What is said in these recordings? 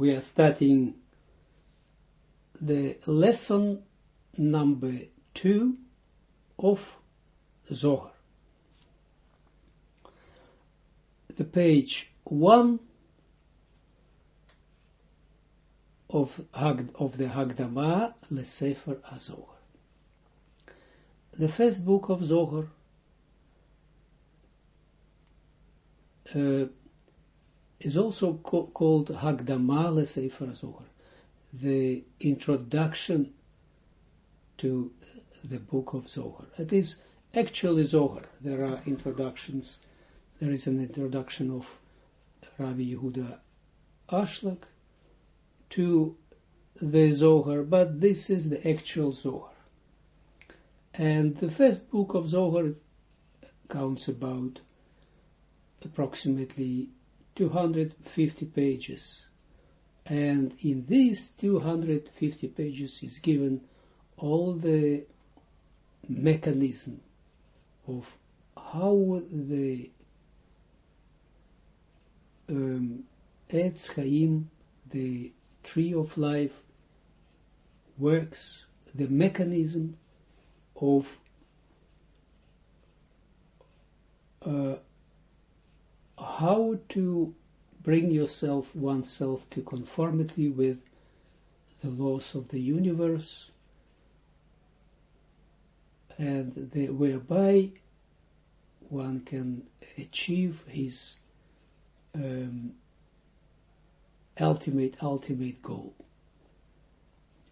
we are starting the lesson number 2 of Zohar. The page 1 of the Hagdama LeSefer HaZohar. The first book of Zohar is also called Hagdama LeSefer HaZohar, the introduction to the book of Zohar. It is actually Zohar. There are introductions. There is an introduction of Rabbi Yehuda Ashlag to the Zohar, but this is the actual Zohar. And the first book of Zohar counts about approximately 250 pages. And in these 250 pages is given all the mechanism of how the Etz Chaim, the tree of life, works, the mechanism of how to bring oneself to conformity with the laws of the universe, and whereby one can achieve his ultimate goal,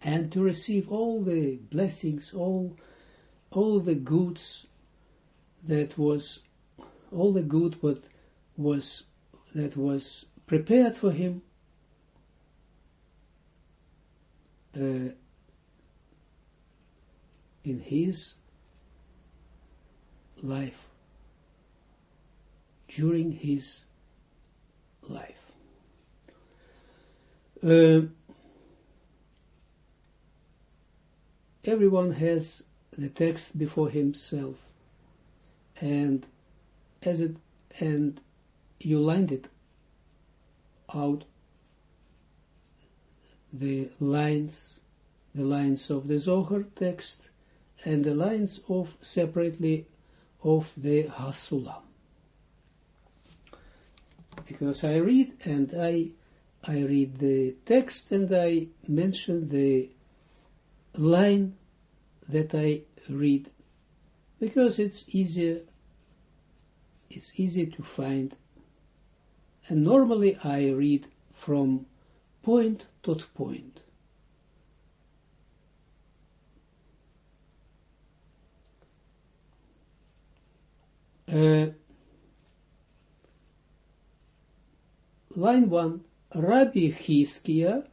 and to receive all the blessings, all the goods that was prepared for him in his life, during his life. Everyone has the text before himself, and you lined it out, the lines of the Zohar text and the lines separately of the Hasulam. Because I read the text and I mention the line that I read, because it's easy to find. And normally I read from point to point. Line 1, Rabbi Chizkiah,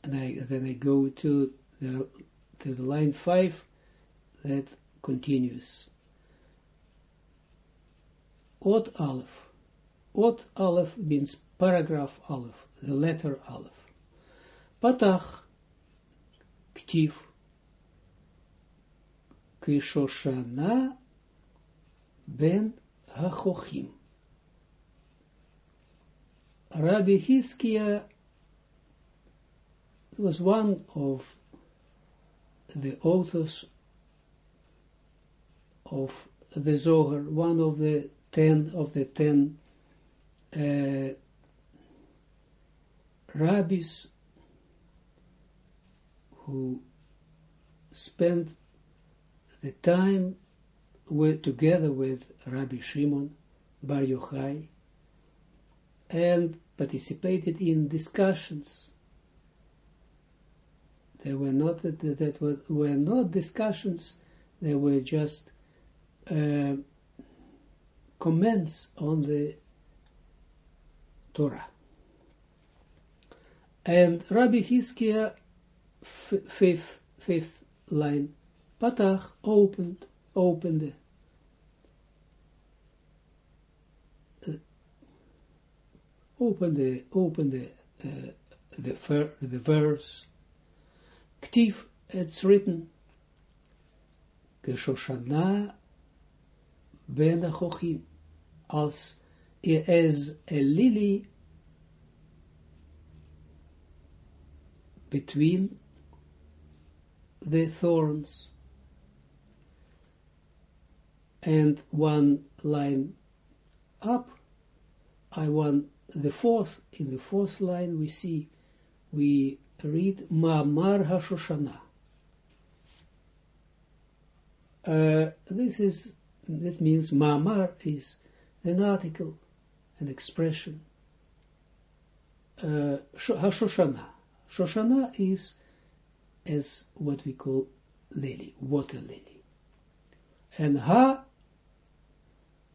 and then I go to the line 5 that continues. Ot Aleph. Ot Aleph means paragraph Aleph, the letter Aleph. Patach, Ktiv, Kishoshana ben HaChochim. Rabbi Chizkiah was one of the authors of the Zohar, one of the 10 rabbis who spent the time together with Rabbi Shimon Bar Yochai and participated in discussions. They were not discussions, they were just comments on the Torah. And Rabbi Chizkiah, fifth line, Patach, opened the verse. Ktiv, it's written, Keshoshana ben HaChochim, as a lily between the thorns, and one line up, in the fourth line we read Ma'amar HaShoshana. That means Ma'amar is an article, an expression. HaShoshana. Shoshana is as what we call lily, water lily. And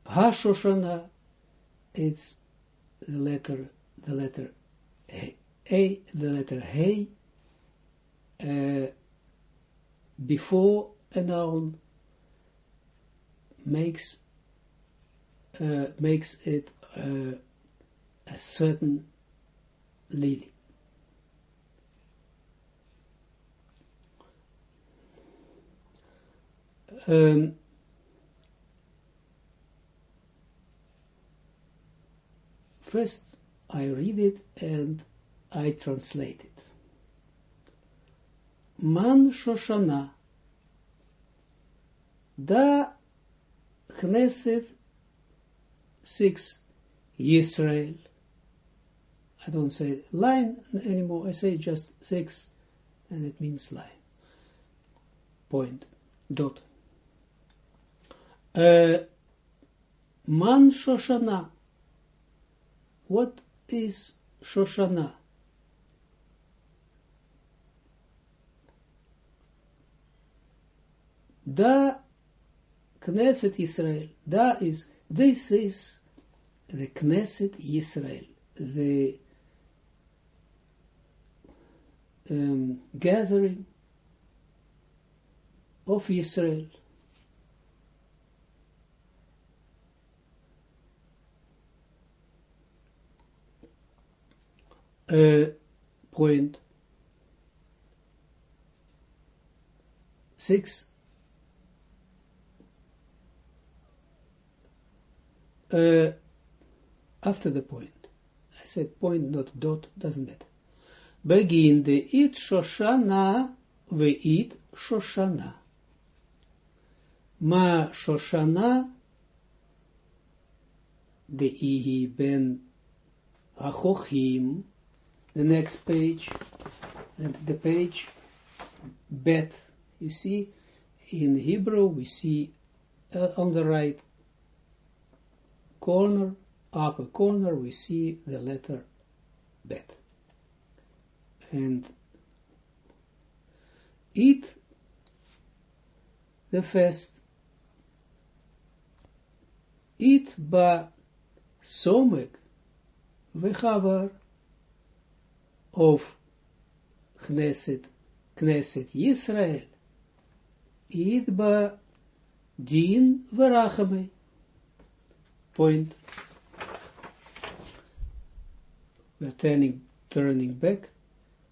HaShoshana, it's the letter A, the letter Hey, before a noun makes it a certain lily. First, I read it and I translate it. Man Shoshana, da Knesset 6 Yisrael. I don't say line anymore, I say just 6, and it means line. Point, dot. Man Shoshana. What is Shoshana? Da Knesset Yisrael. This is the Knesset Yisrael, the gathering of Yisrael. Point 6. After the point. I said point, not dot, doesn't matter. Begin the it Shoshana ve'it Shoshana. Ma Shoshana de'ihi ben Achochim. The next page, the page Bet. You see, in Hebrew we see on the right corner, upper corner, we see the letter Bet. And it, the first, it ba somek v'chavar of Knesset Yisrael, it ba din v'rachamei. Point. We're turning back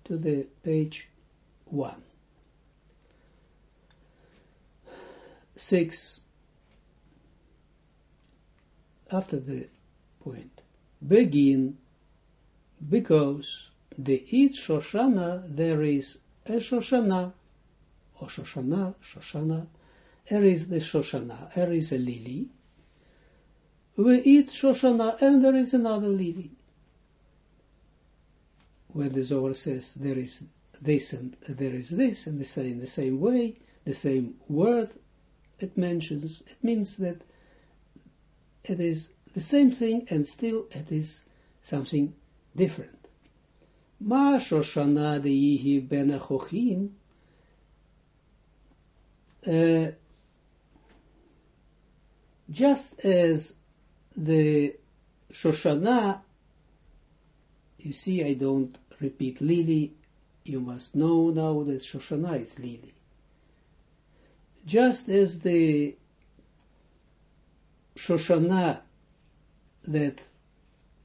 to the page 1. 6. After the point. Begin, because the it Shoshana, there is a Shoshana, or Shoshana, there is the Shoshana, there is a lily. We eat Shoshana, and there is another lily. When the Zohar says there is this and there is this, and they say in the same way, the same word it mentions, it means that it is the same thing, and still it is something different. Ma Shoshana de'ihi ben Achochim, just as the Shoshana, you see, I don't repeat lily, you must know now that Shoshana is lily. Just as the Shoshana that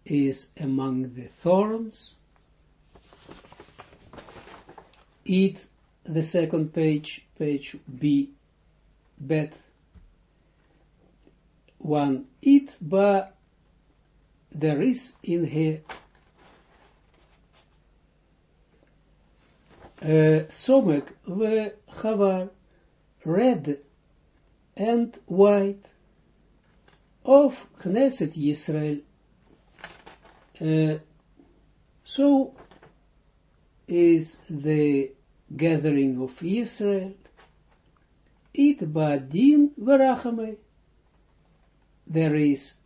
is among the thorns, it, the second page B, Bet 1, it ba, there is in here Somek vechavar, red and white, of Knesset Yisrael. So is the gathering of Israel. It badin verachamei. There is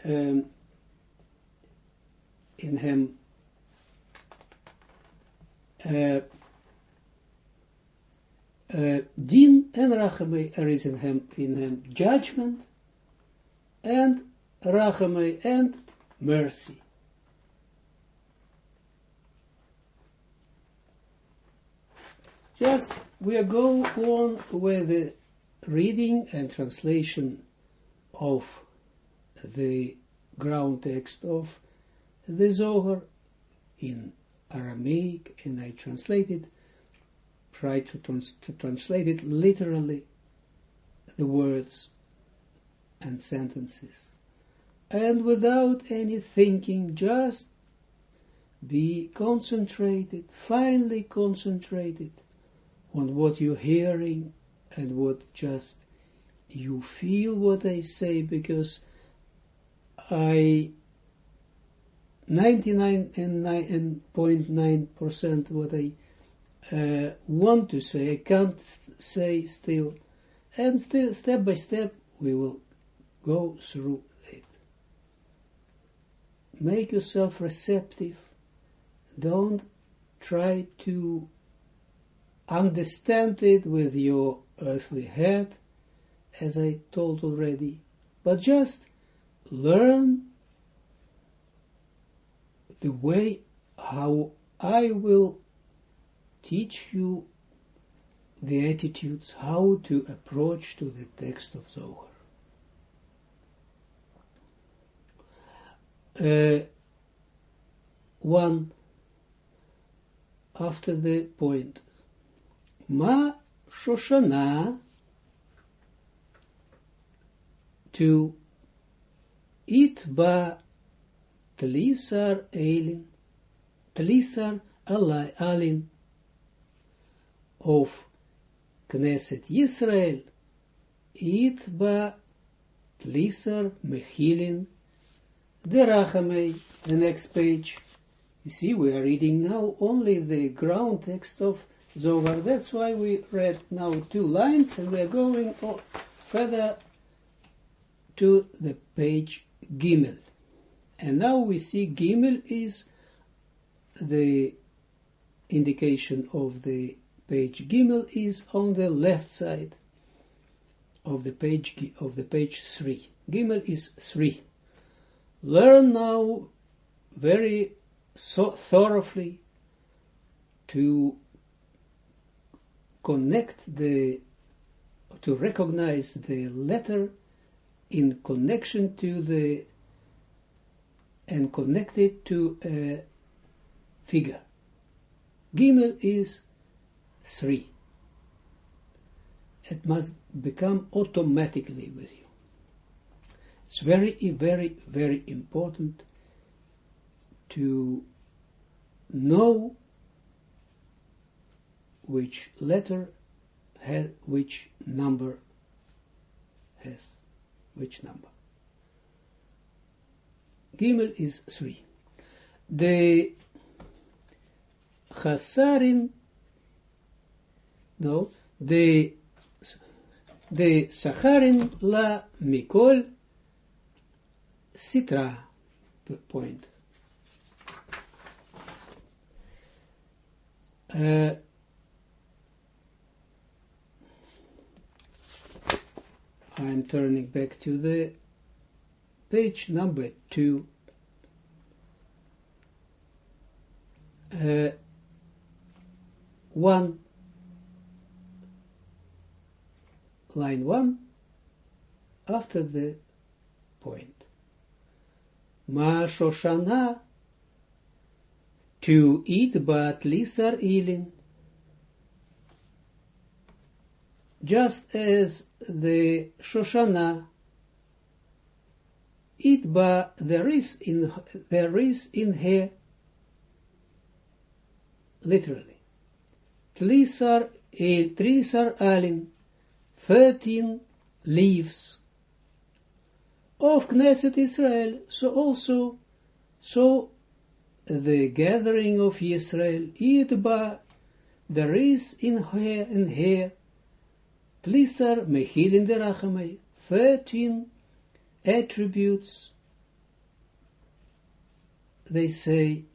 in him din and rachamei. There is in him judgment and rachamei and mercy. Just we are go on with the reading and translation of the ground text of the Zohar in Aramaic, and I try to translate it literally, the words and sentences, and without any thinking, just be concentrated, finely concentrated on what you're hearing and what just you feel what I say, because 99.9% what I want to say, I can't say still, and still step by step we will go through it. Make yourself receptive. Don't try to understand it with your earthly head, as I told already, but just learn the way how I will teach you the attitudes, how to approach to the text of Zohar. One, after the point, Ma Shoshana, to it ba Tlisar Elin, Tlisar Alin, of Knesset Yisrael, it ba Tlisar Mechilin, Derachamei, the next page. You see, we are reading now only the ground text of Zohar. That's why we read now 2 lines, and we are going further to the page Gimel. And now we see Gimel is the indication of the page. Gimel is on the left side of the page 3. Gimel is 3. Learn now very thoroughly to recognize the letter in connection to and connect it to a figure. Gimel is 3. It must become automatically with you. It's very, very, very important to know which letter has which number has which number. Gimel is 3. The Chasarin, no, the Sacharin la Mikol Sitra, point. I'm turning back to the page number 2. Line 1, after the point. Ma Shoshana, to eat bat lisar ilin. Just as the Shoshana, it ba there is in her literally. Tlisar alin, 13 leaves of Knesset Israel. So the gathering of Israel, Idba, there is in here, Tlisar mechilin derachamai, 13 attributes, they say,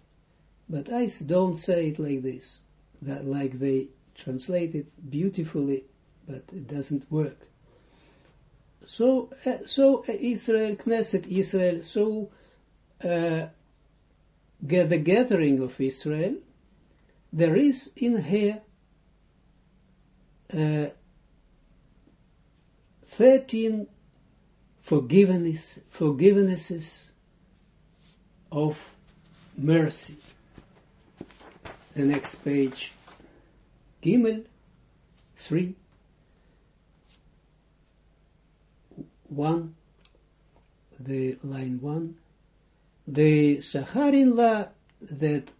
but I don't say it like this, that like they translate it beautifully, but it doesn't work. So Israel, Knesset Israel, the gathering of Israel, there is in here 13 forgivenesses of mercy. The next page, Gimel 3, 1, the line 1, the Saharin law that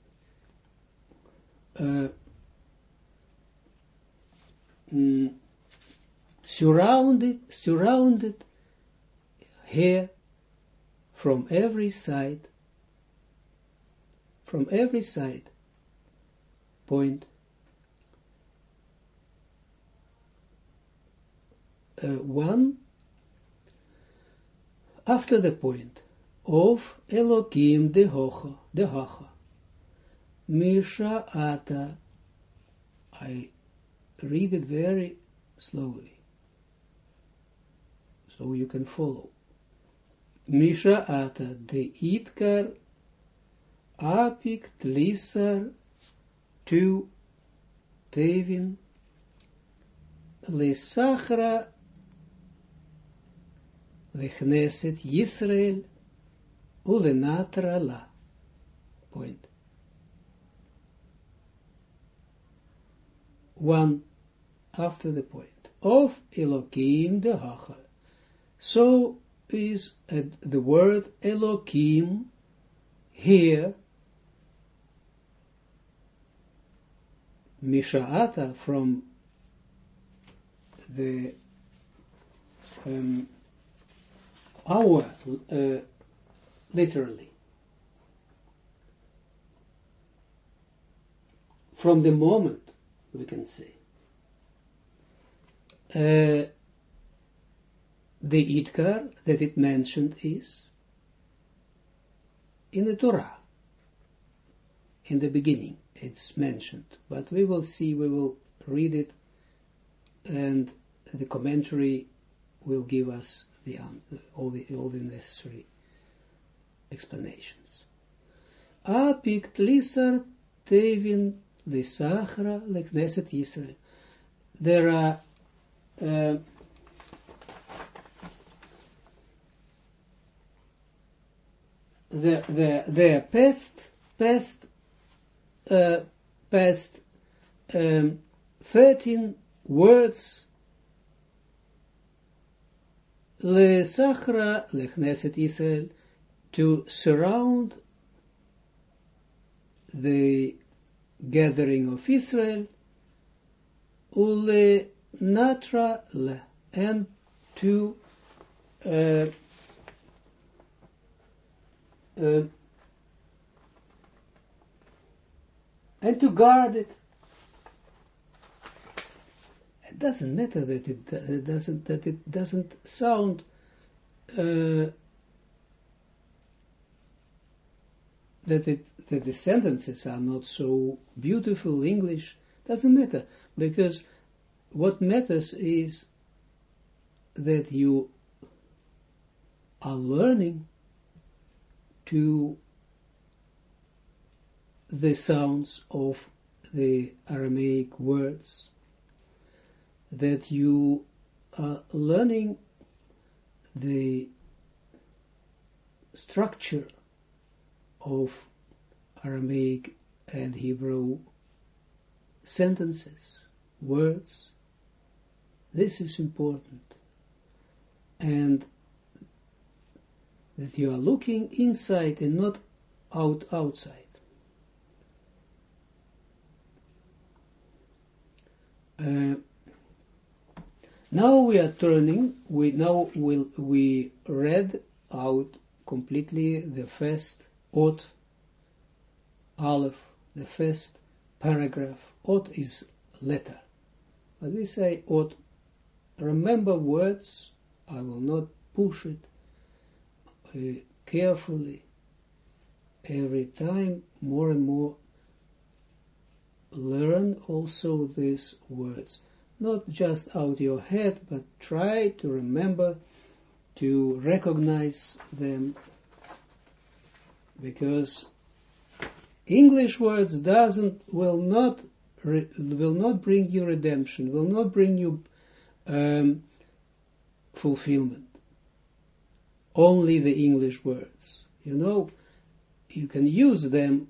surrounded here from every side, point, 1, after the point, of Elokim dehocha, Misha ata, I read it very slowly, so you can follow. Misha ata de itkar apik tlisar tu tevin lesachra lechneset Yisrael ulenatra la. Point. 1 after the point. Of Elokim dehacha. So is the word Elokim here, Misha'ata, from the hour, literally. From the moment, we can say. The Itkar that it mentioned is in the Torah. In the beginning, it's mentioned. But we will see, we will read it, and the commentary will give us the all the necessary explanations. Apik tlisar tevin lisachra lekneset Yisrael. There are the past 13 words lesachra lekneset Israel, to surround the gathering of Israel, ule natra le, and to guard it. It doesn't matter that it doesn't sound that the sentences are not so beautiful English. Doesn't matter, because what matters is that you are learning to the sounds of the Aramaic words, that you are learning the structure of Aramaic and Hebrew sentences, words. This is important. And that you are looking inside and not outside. Now we are turning. We read out completely the first ot, aleph, the first paragraph. Ot is letter, but we say ot. Remember words. I will not push it carefully. Every time, more and more. Learn also these words. Not just out your head, but try to remember, to recognize them, because English words will not bring you redemption, will not bring you fulfillment. Only the English words. You can use them,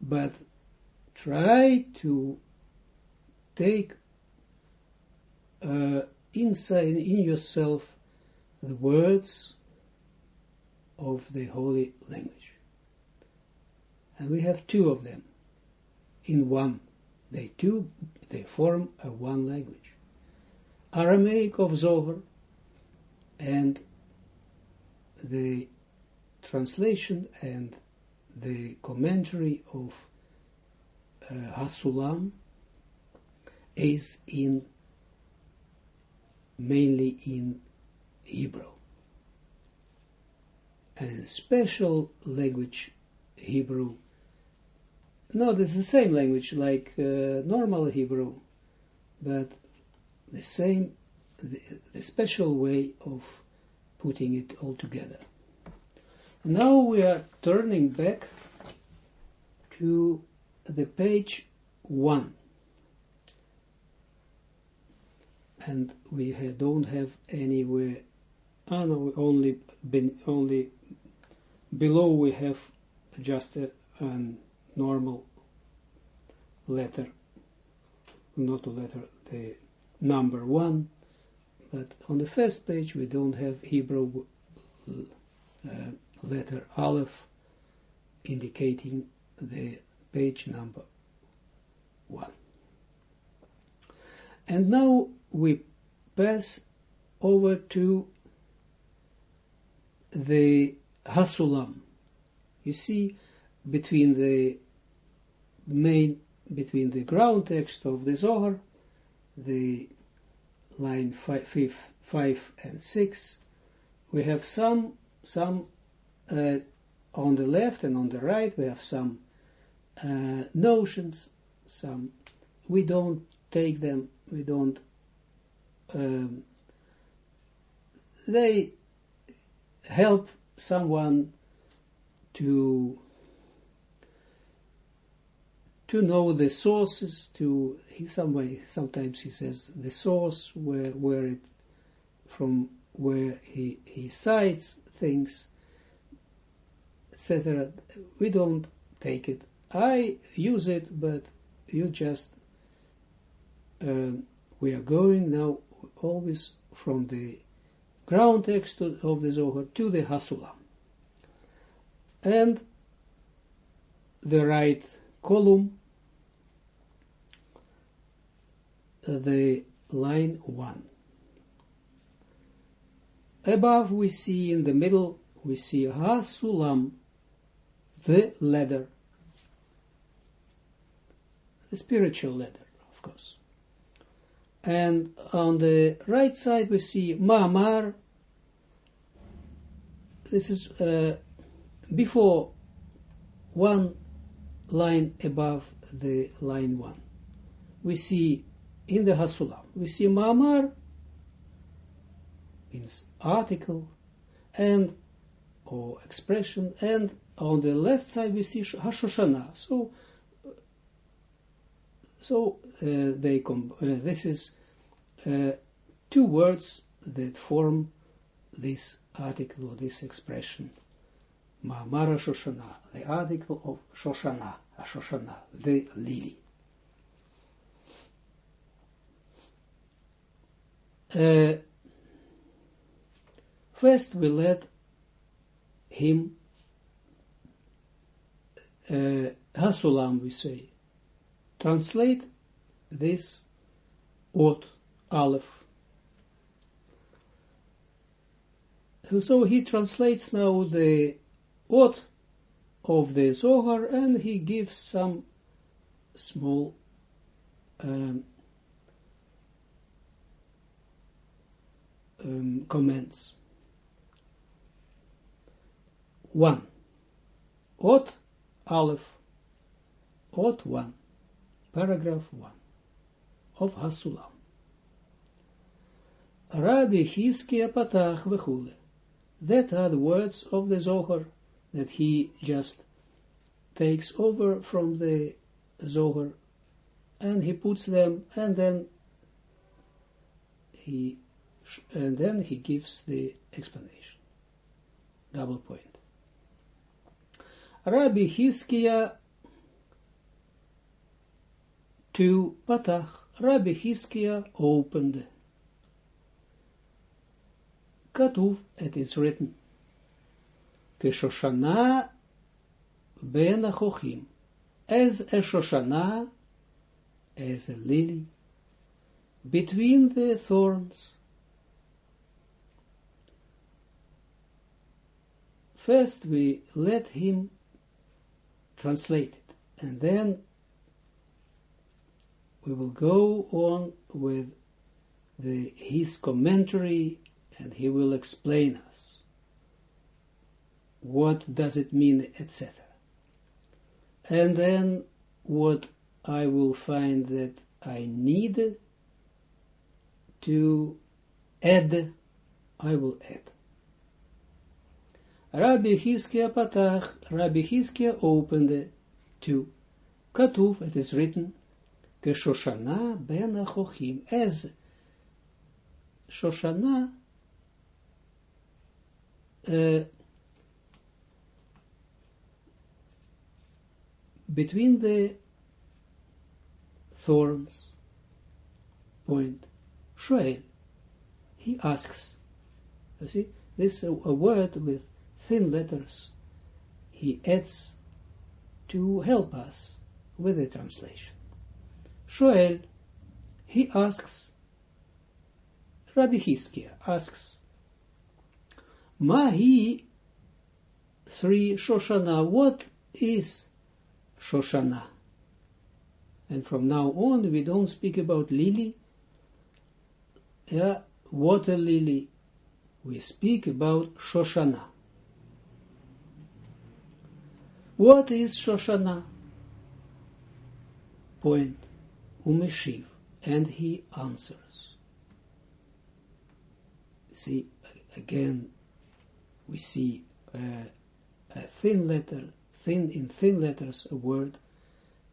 but try to take inside in yourself the words of the holy language. And we have two of them in one. They form a one language. Aramaic of Zohar and the translation and the commentary of Hasulam is mainly in Hebrew. And a special language, Hebrew, not it's the same language like normal Hebrew, but the special way of putting it all together. Now we are turning back to the page 1, and we don't have anywhere. Only below we have just a normal letter, not a letter, the number 1, but on the first page we don't have Hebrew letter Aleph indicating the page number 1. And now we pass over to the Hasulam. You see, between the ground text of the Zohar, the line 5 and 6, we have some on the left and on the right, we have some notions, we don't take them, they help someone to know the sources, sometimes he says the source, from where he cites things, etc. We don't take it. I use it, but you just, we are going now always from the ground text of the Zohar to the Hasulam. And the right column, the line 1. Above we see, in the middle, we see Hasulam, the ladder, the spiritual ladder, of course. And on the right side we see Ma'amar. This is before one line above the line 1. We see in the Hasulam, we see Ma'amar, means article, or expression, and on the left side we see Hashoshana. This is two words that form this article or this expression, Ma'amar Shoshana, the article of Shoshana, Shoshana, the lily. First we let him, Hasulam we say, translate this Ot, Aleph. So he translates now the Ot of the Zohar, and he gives some small comments. 1. Ot Aleph, Ot 1, paragraph 1 of Hasulam. Rabbi Hizkiah Patach v'chule. That are the words of the Zohar that he just takes over from the Zohar, and he puts them, and then he gives the explanation. Double point. Rabbi Hizkiah to Patach. Rabbi Hizkiah opened. Katuv, it is written, Keshoshana ben achochim, as a Shoshana, as a lily, between the thorns. First we let him translate it, and then we will go on with his commentary, and he will explain us what does it mean, etc. And then what I will find that I need to add, I will add. Rabbi Hizkiah Patach, Rabbi Hizkiah opened to Katuv, it is written, Keshoshana ben achochim, as Shoshana between the thorns. Point. Shoel, he asks. You see, this is a word with thin letters. He adds to help us with the translation. Shoel, he asks. Rabbi Hizkiah asks, Mahi 3 Shoshana, what is Shoshana? And from now on we don't speak about lily, water lily, we speak about Shoshana. What is Shoshana? Point. Umeshiv, and he answers. See, again, we see a thin letter, in thin letters, a word.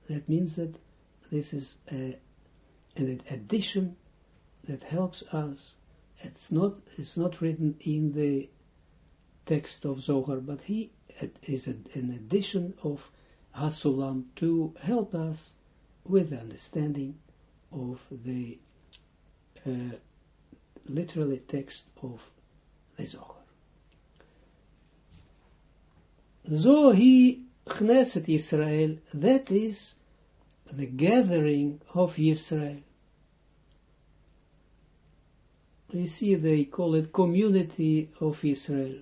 That means that this is an addition that helps us. It's not written in the text of Zohar, but it is an addition of Hasulam to help us with the understanding of the literally text of the Zohar. Zohi Knesset Yisrael, that is the gathering of Yisrael. You see, they call it community of Israel.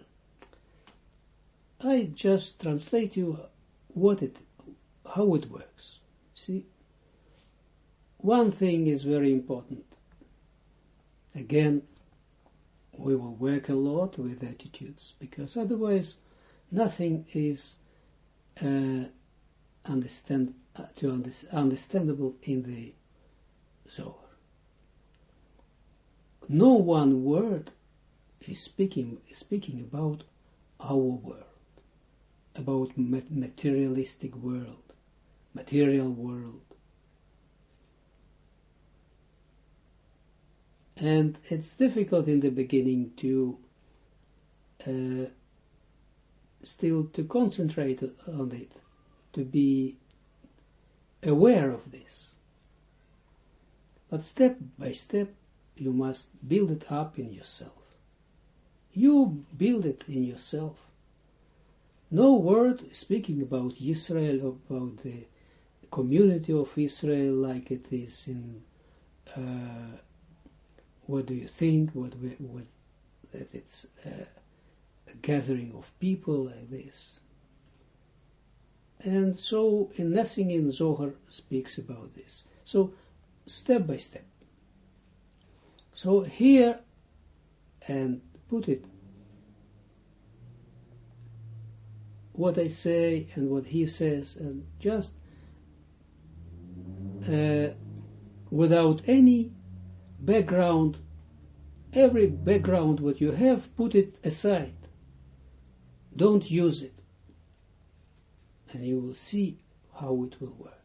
I just translate you how it works. See, one thing is very important. Again, we will work a lot with attitudes, because otherwise nothing is understandable in the Zohar. No one word is speaking about our world, about materialistic world, material world. And it's difficult in the beginning to still to concentrate on it, to be aware of this. But step by step, you must build it up in yourself. You build it in yourself. No word speaking about Israel, about the community of Israel like it is in what do you think, that it's a gathering of people like this. And so nothing in Zohar speaks about this. So step by step. So here, and put it, what I say and what he says, and just without any background, every background what you have, put it aside. Don't use it. And you will see how it will work.